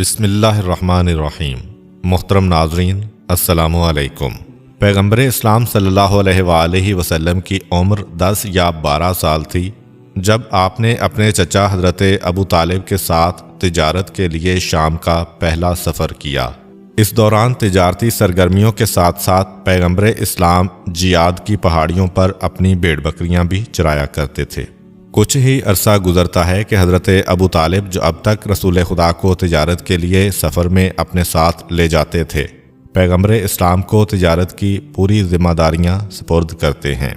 بسم اللہ الرحمن الرحیم۔ محترم ناظرین، السلام علیکم۔ پیغمبر اسلام صلی اللہ علیہ وآلہ وسلم کی عمر 10 یا 12 سال تھی جب آپ نے اپنے چچا حضرت ابو طالب کے ساتھ تجارت کے لیے شام کا پہلا سفر کیا۔ اس دوران تجارتی سرگرمیوں کے ساتھ ساتھ پیغمبر اسلام جیاد کی پہاڑیوں پر اپنی بھیڑ بکریاں بھی چرایا کرتے تھے۔ کچھ ہی عرصہ گزرتا ہے کہ حضرت ابو طالب، جو اب تک رسول خدا کو تجارت کے لیے سفر میں اپنے ساتھ لے جاتے تھے، پیغمبر اسلام کو تجارت کی پوری ذمہ داریاں سپرد کرتے ہیں۔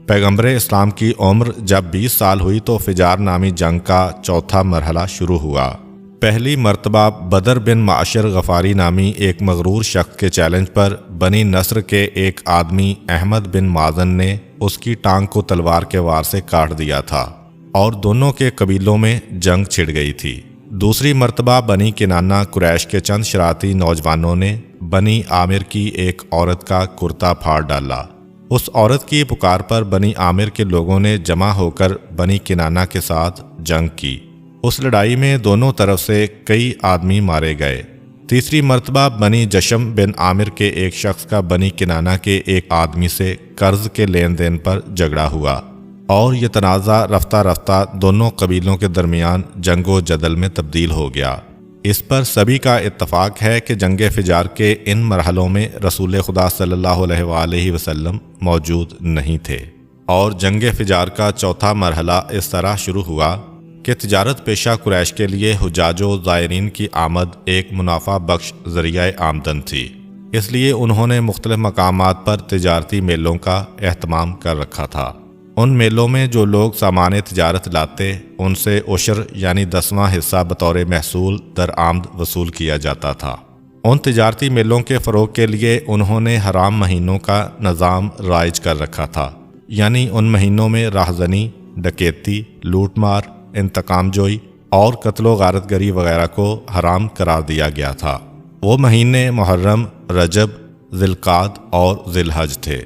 پیغمبر اسلام کی عمر جب 20 سال ہوئی تو فجار نامی جنگ کا چوتھا مرحلہ شروع ہوا۔ پہلی مرتبہ بدر بن معاشر غفاری نامی ایک مغرور شخص کے چیلنج پر بنی نصر کے ایک آدمی احمد بن مازن نے اس کی ٹانگ کو تلوار کے وار سے کاٹ دیا تھا اور دونوں کے قبیلوں میں جنگ چھڑ گئی تھی۔ دوسری مرتبہ بنی کنانہ قریش کے چند شرارتی نوجوانوں نے بنی عامر کی ایک عورت کا کرتا پھاڑ ڈالا۔ اس عورت کی پکار پر بنی عامر کے لوگوں نے جمع ہو کر بنی کنانہ کے ساتھ جنگ کی۔ اس لڑائی میں دونوں طرف سے کئی آدمی مارے گئے۔ تیسری مرتبہ بنی جشم بن عامر کے ایک شخص کا بنی کنانہ کے ایک آدمی سے قرض کے لین دین پر جھگڑا ہوا اور یہ تنازع رفتہ رفتہ دونوں قبیلوں کے درمیان جنگ و جدل میں تبدیل ہو گیا۔ اس پر سبھی کا اتفاق ہے کہ جنگ فجار کے ان مرحلوں میں رسول خدا صلی اللہ علیہ وآلہ وسلم موجود نہیں تھے، اور جنگ فجار کا چوتھا مرحلہ اس طرح شروع ہوا کہ تجارت پیشہ قریش کے لیے حجاج و زائرین کی آمد ایک منافع بخش ذریعہ آمدن تھی۔ اس لیے انہوں نے مختلف مقامات پر تجارتی میلوں کا اہتمام کر رکھا تھا۔ ان میلوں میں جو لوگ سامان تجارت لاتے ان سے عشر یعنی 10واں حصہ بطور محصول درآمد وصول کیا جاتا تھا۔ ان تجارتی میلوں کے فروغ کے لیے انہوں نے حرام مہینوں کا نظام رائج کر رکھا تھا، یعنی ان مہینوں میں راہزنی، ڈکیتی، لوٹ مار، انتقام جوئی اور قتل و غارت گری وغیرہ کو حرام قرار دیا گیا تھا۔ وہ مہینے محرم، رجب، ذی القعدہ اور ذی الحج تھے۔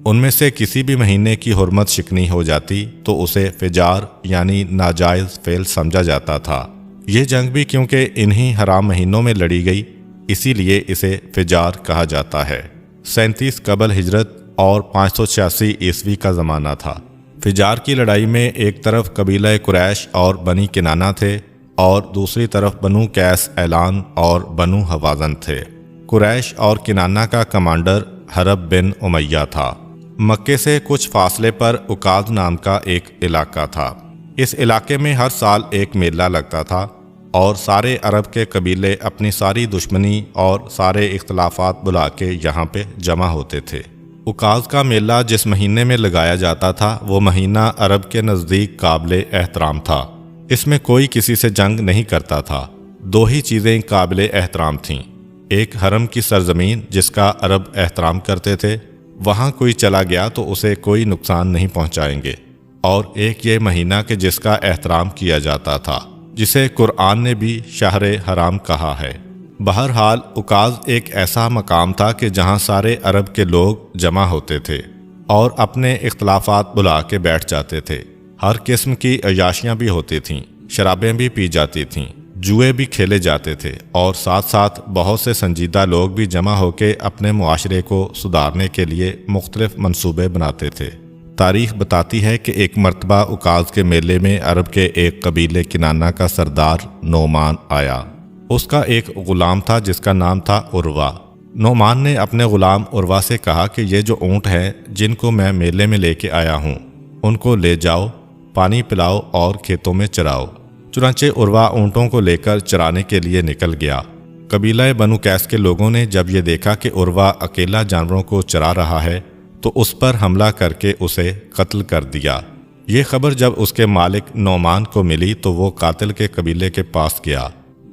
ان میں سے کسی بھی مہینے کی حرمت شکنی ہو جاتی تو اسے فجار یعنی ناجائز فعل سمجھا جاتا تھا۔ یہ جنگ بھی کیونکہ انہی حرام مہینوں میں لڑی گئی، اسی لیے اسے فجار کہا جاتا ہے۔ 37 قبل ہجرت اور 586 عیسوی کا زمانہ تھا۔ فجار کی لڑائی میں ایک طرف قبیلہ قریش اور بنی کنانہ تھے اور دوسری طرف بنو قیس اعلان اور بنو حوازن تھے۔ قریش اور کنانہ کا کمانڈر حرب بن امیہ تھا۔ مکے سے کچھ فاصلے پر عکاظ نام کا ایک علاقہ تھا۔ اس علاقے میں ہر سال ایک میلہ لگتا تھا اور سارے عرب کے قبیلے اپنی ساری دشمنی اور سارے اختلافات بلا کے یہاں پہ جمع ہوتے تھے۔ عکاظ کا میلہ جس مہینے میں لگایا جاتا تھا وہ مہینہ عرب کے نزدیک قابل احترام تھا۔ اس میں کوئی کسی سے جنگ نہیں کرتا تھا۔ دو ہی چیزیں قابل احترام تھیں، ایک حرم کی سرزمین جس کا عرب احترام کرتے تھے، وہاں کوئی چلا گیا تو اسے کوئی نقصان نہیں پہنچائیں گے، اور ایک یہ مہینہ کہ جس کا احترام کیا جاتا تھا، جسے قرآن نے بھی شہر حرام کہا ہے۔ بہرحال عکاظ ایک ایسا مقام تھا کہ جہاں سارے عرب کے لوگ جمع ہوتے تھے اور اپنے اختلافات بلا کے بیٹھ جاتے تھے۔ ہر قسم کی عیاشیاں بھی ہوتی تھیں، شرابیں بھی پی جاتی تھیں، جوئے بھی کھیلے جاتے تھے، اور ساتھ ساتھ بہت سے سنجیدہ لوگ بھی جمع ہو کے اپنے معاشرے کو سدھارنے کے لیے مختلف منصوبے بناتے تھے۔ تاریخ بتاتی ہے کہ ایک مرتبہ عکاظ کے میلے میں عرب کے ایک قبیلے کنانہ کا سردار نعمان آیا۔ اس کا ایک غلام تھا جس کا نام تھا عروہ۔ نعمان نے اپنے غلام عروہ سے کہا کہ یہ جو اونٹ ہیں جن کو میں میلے میں لے کے آیا ہوں، ان کو لے جاؤ، پانی پلاؤ اور کھیتوں میں چراؤ۔ چنانچہ عروہ اونٹوں کو لے کر چرانے کے لیے نکل گیا۔ قبیلہ بنو قیس کے لوگوں نے جب یہ دیکھا کہ عروہ اکیلا جانوروں کو چرا رہا ہے تو اس پر حملہ کر کے اسے قتل کر دیا۔ یہ خبر جب اس کے مالک نعمان کو ملی تو وہ قاتل کے قبیلے کے پاس گیا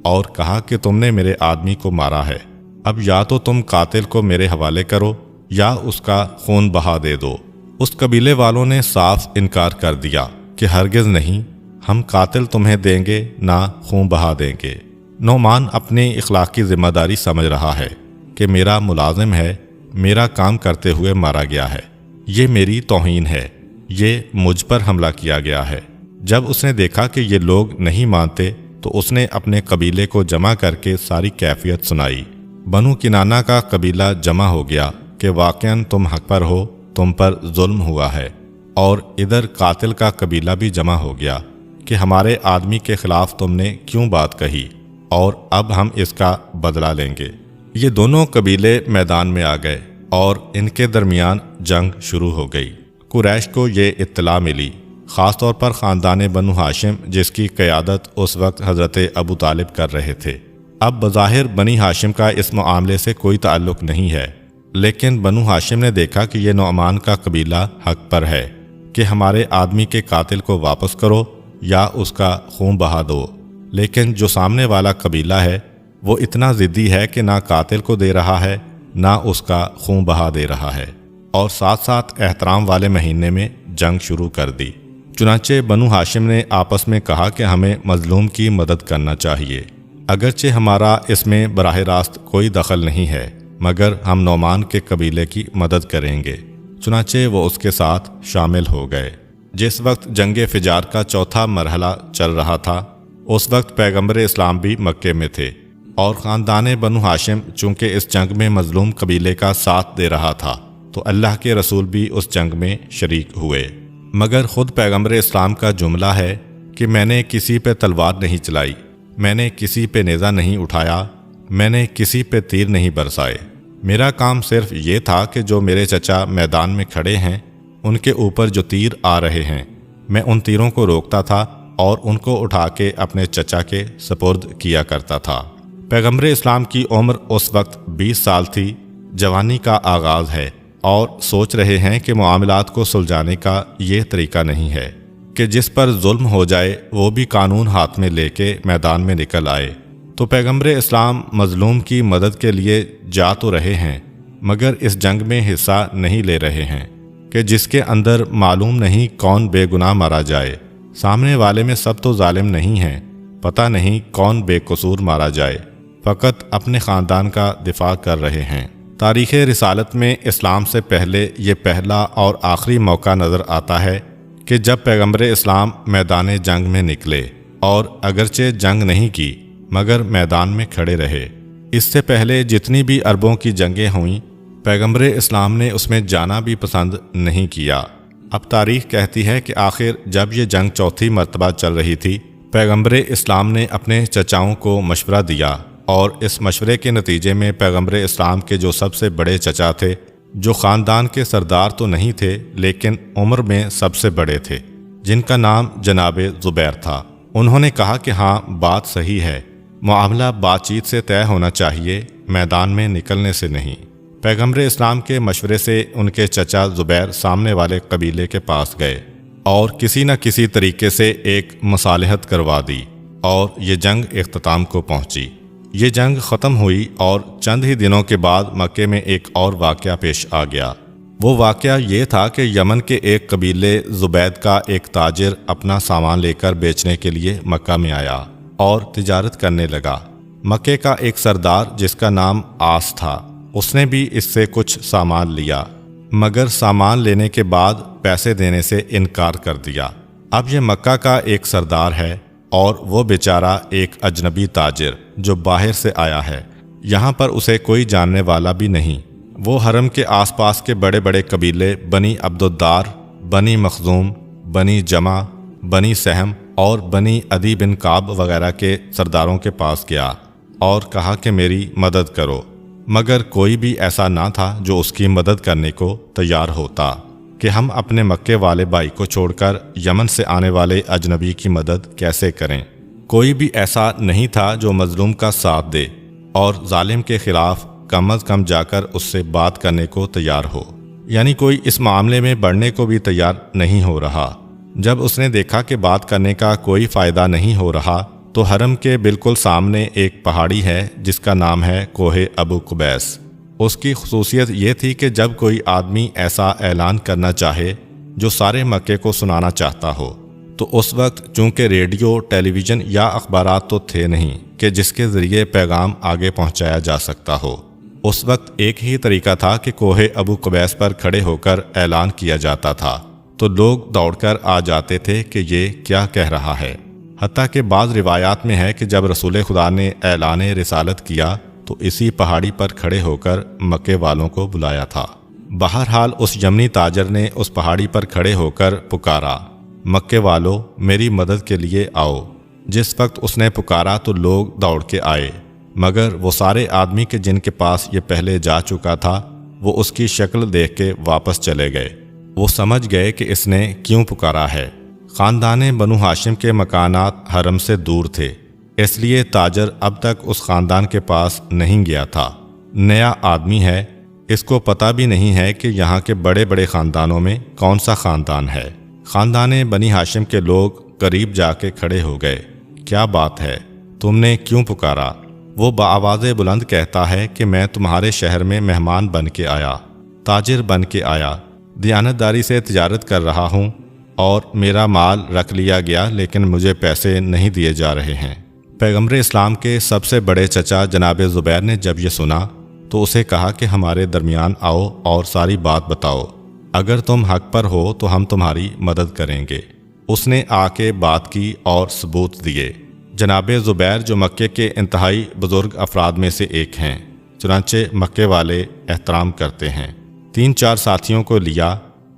اور کہا کہ تم نے میرے آدمی کو مارا ہے، اب یا تو تم قاتل کو میرے حوالے کرو یا اس کا خون بہا دے دو۔ اس قبیلے والوں نے صاف انکار کر دیا کہ ہرگز نہیں، ہم قاتل تمہیں دیں گے نہ خون بہا دیں گے۔ نعمان اپنی اخلاقی ذمہ داری سمجھ رہا ہے کہ میرا ملازم ہے، میرا کام کرتے ہوئے مارا گیا ہے، یہ میری توہین ہے، یہ مجھ پر حملہ کیا گیا ہے۔ جب اس نے دیکھا کہ یہ لوگ نہیں مانتے تو اس نے اپنے قبیلے کو جمع کر کے ساری کیفیت سنائی۔ بنو کنانہ کا قبیلہ جمع ہو گیا کہ واقعاً تم حق پر ہو، تم پر ظلم ہوا ہے، اور ادھر قاتل کا قبیلہ بھی جمع ہو گیا کہ ہمارے آدمی کے خلاف تم نے کیوں بات کہی، اور اب ہم اس کا بدلہ لیں گے۔ یہ دونوں قبیلے میدان میں آ گئے اور ان کے درمیان جنگ شروع ہو گئی۔ قریش کو یہ اطلاع ملی، خاص طور پر خاندان بنو ہاشم جس کی قیادت اس وقت حضرت ابو طالب کر رہے تھے۔ اب بظاہر بنی ہاشم کا اس معاملے سے کوئی تعلق نہیں ہے، لیکن بنو ہاشم نے دیکھا کہ یہ نعمان کا قبیلہ حق پر ہے کہ ہمارے آدمی کے قاتل کو واپس کرو یا اس کا خون بہا دو، لیکن جو سامنے والا قبیلہ ہے وہ اتنا ضدی ہے کہ نہ قاتل کو دے رہا ہے نہ اس کا خون بہا دے رہا ہے، اور ساتھ ساتھ احترام والے مہینے میں جنگ شروع کر دی۔ چنانچہ بنو ہاشم نے آپس میں کہا کہ ہمیں مظلوم کی مدد کرنا چاہیے، اگرچہ ہمارا اس میں براہ راست کوئی دخل نہیں ہے، مگر ہم نعمان کے قبیلے کی مدد کریں گے۔ چنانچہ وہ اس کے ساتھ شامل ہو گئے۔ جس وقت جنگ فجار کا چوتھا مرحلہ چل رہا تھا، اس وقت پیغمبر اسلام بھی مکے میں تھے، اور خاندان بنو ہاشم چونکہ اس جنگ میں مظلوم قبیلے کا ساتھ دے رہا تھا تو اللہ کے رسول بھی اس جنگ میں شریک ہوئے، مگر خود پیغمبر اسلام کا جملہ ہے کہ میں نے کسی پہ تلوار نہیں چلائی، میں نے کسی پہ نیزہ نہیں اٹھایا، میں نے کسی پہ تیر نہیں برسائے۔ میرا کام صرف یہ تھا کہ جو میرے چچا میدان میں کھڑے ہیں ان کے اوپر جو تیر آ رہے ہیں میں ان تیروں کو روکتا تھا اور ان کو اٹھا کے اپنے چچا کے سپرد کیا کرتا تھا۔ پیغمبر اسلام کی عمر اس وقت 20 سال تھی، جوانی کا آغاز ہے، اور سوچ رہے ہیں کہ معاملات کو سلجھانے کا یہ طریقہ نہیں ہے کہ جس پر ظلم ہو جائے وہ بھی قانون ہاتھ میں لے کے میدان میں نکل آئے۔ تو پیغمبر اسلام مظلوم کی مدد کے لیے جا تو رہے ہیں، مگر اس جنگ میں حصہ نہیں لے رہے ہیں کہ جس کے اندر معلوم نہیں کون بے گناہ مارا جائے۔ سامنے والے میں سب تو ظالم نہیں ہیں، پتہ نہیں کون بے قصور مارا جائے، فقط اپنے خاندان کا دفاع کر رہے ہیں۔ تاریخ رسالت میں اسلام سے پہلے یہ پہلا اور آخری موقع نظر آتا ہے کہ جب پیغمبر اسلام میدان جنگ میں نکلے، اور اگرچہ جنگ نہیں کی مگر میدان میں کھڑے رہے۔ اس سے پہلے جتنی بھی عربوں کی جنگیں ہوئیں پیغمبر اسلام نے اس میں جانا بھی پسند نہیں کیا۔ اب تاریخ کہتی ہے کہ آخر جب یہ جنگ چوتھی مرتبہ چل رہی تھی، پیغمبر اسلام نے اپنے چچاؤں کو مشورہ دیا، اور اس مشورے کے نتیجے میں پیغمبر اسلام کے جو سب سے بڑے چچا تھے، جو خاندان کے سردار تو نہیں تھے لیکن عمر میں سب سے بڑے تھے، جن کا نام جناب زبیر تھا، انہوں نے کہا کہ ہاں بات صحیح ہے، معاملہ بات چیت سے طے ہونا چاہیے، میدان میں نکلنے سے نہیں۔ پیغمبر اسلام کے مشورے سے ان کے چچا زبیر سامنے والے قبیلے کے پاس گئے اور کسی نہ کسی طریقے سے ایک مصالحت کروا دی، اور یہ جنگ اختتام کو پہنچی۔ یہ جنگ ختم ہوئی اور چند ہی دنوں کے بعد مکے میں ایک اور واقعہ پیش آ گیا۔ وہ واقعہ یہ تھا کہ یمن کے ایک قبیلے زبید کا ایک تاجر اپنا سامان لے کر بیچنے کے لیے مکہ میں آیا اور تجارت کرنے لگا۔ مکے کا ایک سردار جس کا نام آس تھا، اس نے بھی اس سے کچھ سامان لیا، مگر سامان لینے کے بعد پیسے دینے سے انکار کر دیا۔ اب یہ مکہ کا ایک سردار ہے اور وہ بیچارہ ایک اجنبی تاجر جو باہر سے آیا ہے، یہاں پر اسے کوئی جاننے والا بھی نہیں۔ وہ حرم کے آس پاس کے بڑے بڑے قبیلے بنی عبدالدار، بنی مخزوم، بنی جمع، بنی سہم اور بنی عدی بن کعب وغیرہ کے سرداروں کے پاس گیا اور کہا کہ میری مدد کرو، مگر کوئی بھی ایسا نہ تھا جو اس کی مدد کرنے کو تیار ہوتا کہ ہم اپنے مکے والے بھائی کو چھوڑ کر یمن سے آنے والے اجنبی کی مدد کیسے کریں۔ کوئی بھی ایسا نہیں تھا جو مظلوم کا ساتھ دے اور ظالم کے خلاف کم از کم جا کر اس سے بات کرنے کو تیار ہو، یعنی کوئی اس معاملے میں بڑھنے کو بھی تیار نہیں ہو رہا۔ جب اس نے دیکھا کہ بات کرنے کا کوئی فائدہ نہیں ہو رہا تو حرم کے بالکل سامنے ایک پہاڑی ہے جس کا نام ہے کوہ ابو قبیس۔ اس کی خصوصیت یہ تھی کہ جب کوئی آدمی ایسا اعلان کرنا چاہے جو سارے مکے کو سنانا چاہتا ہو تو اس وقت چونکہ ریڈیو، ٹیلی ویژن یا اخبارات تو تھے نہیں کہ جس کے ذریعے پیغام آگے پہنچایا جا سکتا ہو، اس وقت ایک ہی طریقہ تھا کہ کوہ ابو قبیس پر کھڑے ہو کر اعلان کیا جاتا تھا، تو لوگ دوڑ کر آ جاتے تھے کہ یہ کیا کہہ رہا ہے۔ حتیٰ کہ بعض روایات میں ہے کہ جب رسول خدا نے اعلان رسالت کیا تو اسی پہاڑی پر کھڑے ہو کر مکے والوں کو بلایا تھا۔ بہرحال اس یمنی تاجر نے اس پہاڑی پر کھڑے ہو کر پکارا، مکے والو میری مدد کے لیے آؤ۔ جس وقت اس نے پکارا تو لوگ دوڑ کے آئے، مگر وہ سارے آدمی کے جن کے پاس یہ پہلے جا چکا تھا وہ اس کی شکل دیکھ کے واپس چلے گئے۔ وہ سمجھ گئے کہ اس نے کیوں پکارا ہے۔ خاندان بنو ہاشم کے مکانات حرم سے دور تھے، اس لیے تاجر اب تک اس خاندان کے پاس نہیں گیا تھا۔ نیا آدمی ہے، اس کو پتہ بھی نہیں ہے کہ یہاں کے بڑے بڑے خاندانوں میں کون سا خاندان ہے۔ خاندان بنی ہاشم کے لوگ قریب جا کے کھڑے ہو گئے۔ کیا بات ہے، تم نے کیوں پکارا؟ وہ بآواز بلند کہتا ہے کہ میں تمہارے شہر میں مہمان بن کے آیا، تاجر بن کے آیا، دیانتداری سے تجارت کر رہا ہوں اور میرا مال رکھ لیا گیا لیکن مجھے پیسے نہیں دیے جا رہے ہیں۔ پیغمبر اسلام کے سب سے بڑے چچا جناب زبیر نے جب یہ سنا تو اسے کہا کہ ہمارے درمیان آؤ اور ساری بات بتاؤ، اگر تم حق پر ہو تو ہم تمہاری مدد کریں گے۔ اس نے آ کے بات کی اور ثبوت دیے۔ جناب زبیر جو مکے کے انتہائی بزرگ افراد میں سے ایک ہیں، چنانچہ مکے والے احترام کرتے ہیں۔ 3-4 ساتھیوں کو لیا،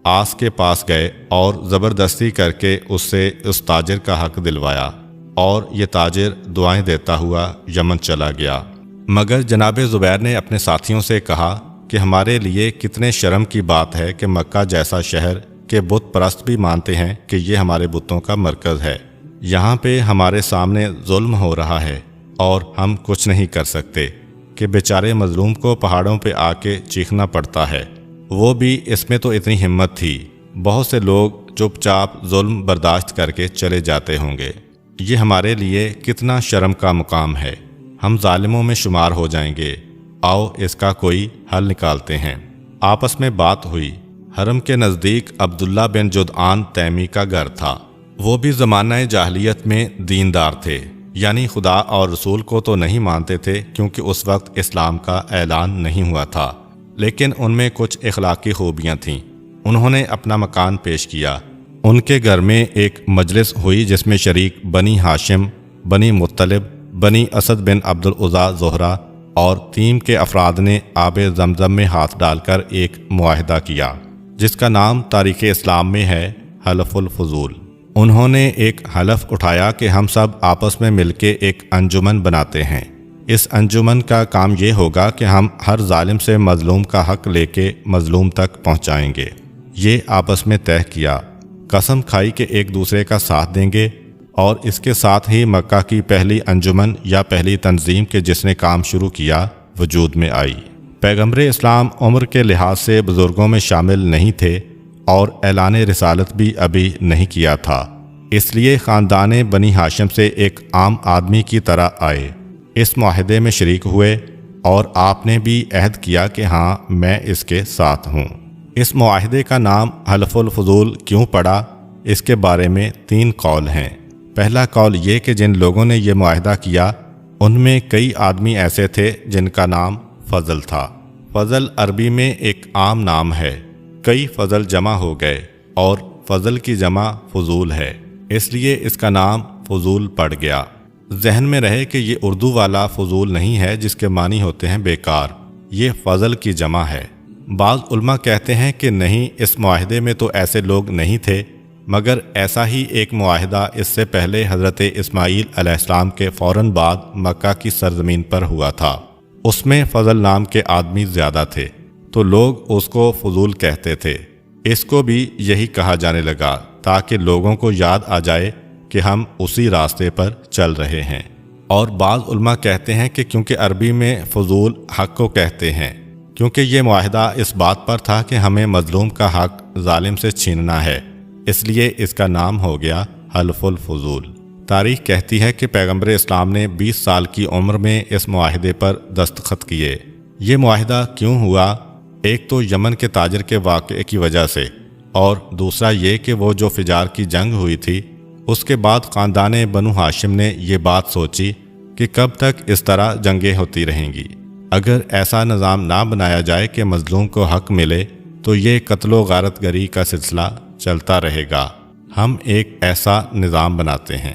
آس کے پاس گئے اور زبردستی کر کے اس سے اس تاجر کا حق دلوایا، اور یہ تاجر دعائیں دیتا ہوا یمن چلا گیا۔ مگر جناب زبیر نے اپنے ساتھیوں سے کہا کہ ہمارے لیے کتنے شرم کی بات ہے کہ مکہ جیسا شہر کہ بت پرست بھی مانتے ہیں کہ یہ ہمارے بتوں کا مرکز ہے، یہاں پہ ہمارے سامنے ظلم ہو رہا ہے اور ہم کچھ نہیں کر سکتے کہ بیچارے مظلوم کو پہاڑوں پہ آ کے چیخنا پڑتا ہے۔ وہ بھی اس میں تو اتنی ہمت تھی، بہت سے لوگ چپ چاپ ظلم برداشت کر کے چلے جاتے ہوں گے۔ یہ ہمارے لیے کتنا شرم کا مقام ہے، ہم ظالموں میں شمار ہو جائیں گے، آؤ اس کا کوئی حل نکالتے ہیں۔ آپس میں بات ہوئی۔ حرم کے نزدیک عبداللہ بن جدعان تیمی کا گھر تھا۔ وہ بھی زمانہ جاہلیت میں دیندار تھے، یعنی خدا اور رسول کو تو نہیں مانتے تھے کیونکہ اس وقت اسلام کا اعلان نہیں ہوا تھا، لیکن ان میں کچھ اخلاقی خوبیاں تھیں۔ انہوں نے اپنا مکان پیش کیا۔ ان کے گھر میں ایک مجلس ہوئی جس میں شریک بنی ہاشم، بنی مطلب، بنی اسد بن عبد العزیٰ زہرہ اور تیم کے افراد نے آب زمزم میں ہاتھ ڈال کر ایک معاہدہ کیا جس کا نام تاریخ اسلام میں ہے حلف الفضول۔ انہوں نے ایک حلف اٹھایا کہ ہم سب آپس میں مل کے ایک انجمن بناتے ہیں۔ اس انجمن کا کام یہ ہوگا کہ ہم ہر ظالم سے مظلوم کا حق لے کے مظلوم تک پہنچائیں گے۔ یہ آپس میں طے کیا، قسم کھائی کہ ایک دوسرے کا ساتھ دیں گے، اور اس کے ساتھ ہی مکہ کی پہلی انجمن یا پہلی تنظیم کے جس نے کام شروع کیا وجود میں آئی۔ پیغمبر اسلام عمر کے لحاظ سے بزرگوں میں شامل نہیں تھے اور اعلان رسالت بھی ابھی نہیں کیا تھا، اس لیے خاندان بنی ہاشم سے ایک عام آدمی کی طرح آئے، اس معاہدے میں شریک ہوئے اور آپ نے بھی عہد کیا کہ ہاں میں اس کے ساتھ ہوں۔ اس معاہدے کا نام حلف الفضول کیوں پڑا، اس کے بارے میں 3 قول ہیں۔ پہلا قول یہ کہ جن لوگوں نے یہ معاہدہ کیا ان میں کئی آدمی ایسے تھے جن کا نام فضل تھا۔ فضل عربی میں ایک عام نام ہے، کئی فضل جمع ہو گئے اور فضل کی جمع فضول ہے، اس لیے اس کا نام فضول پڑ گیا۔ ذہن میں رہے کہ یہ اردو والا فضول نہیں ہے جس کے معنی ہوتے ہیں بیکار، یہ فضل کی جمع ہے۔ بعض علماء کہتے ہیں کہ نہیں، اس معاہدے میں تو ایسے لوگ نہیں تھے، مگر ایسا ہی ایک معاہدہ اس سے پہلے حضرت اسماعیل علیہ السلام کے فوراً بعد مکہ کی سرزمین پر ہوا تھا۔ اس میں فضل نام کے آدمی زیادہ تھے تو لوگ اس کو فضول کہتے تھے۔ اس کو بھی یہی کہا جانے لگا تاکہ لوگوں کو یاد آ جائے کہ ہم اسی راستے پر چل رہے ہیں۔ اور بعض علماء کہتے ہیں کہ کیونکہ عربی میں فضول حق کو کہتے ہیں، کیونکہ یہ معاہدہ اس بات پر تھا کہ ہمیں مظلوم کا حق ظالم سے چھیننا ہے، اس لیے اس کا نام ہو گیا حلف الفضول۔ تاریخ کہتی ہے کہ پیغمبر اسلام نے 20 سال کی عمر میں اس معاہدے پر دستخط کیے۔ یہ معاہدہ کیوں ہوا؟ ایک تو یمن کے تاجر کے واقعے کی وجہ سے، اور دوسرا یہ کہ وہ جو فجار کی جنگ ہوئی تھی اس کے بعد خاندان بنو ہاشم نے یہ بات سوچی کہ کب تک اس طرح جنگیں ہوتی رہیں گی۔ اگر ایسا نظام نہ بنایا جائے کہ مظلوم کو حق ملے تو یہ قتل و غارت گری کا سلسلہ چلتا رہے گا۔ ہم ایک ایسا نظام بناتے ہیں۔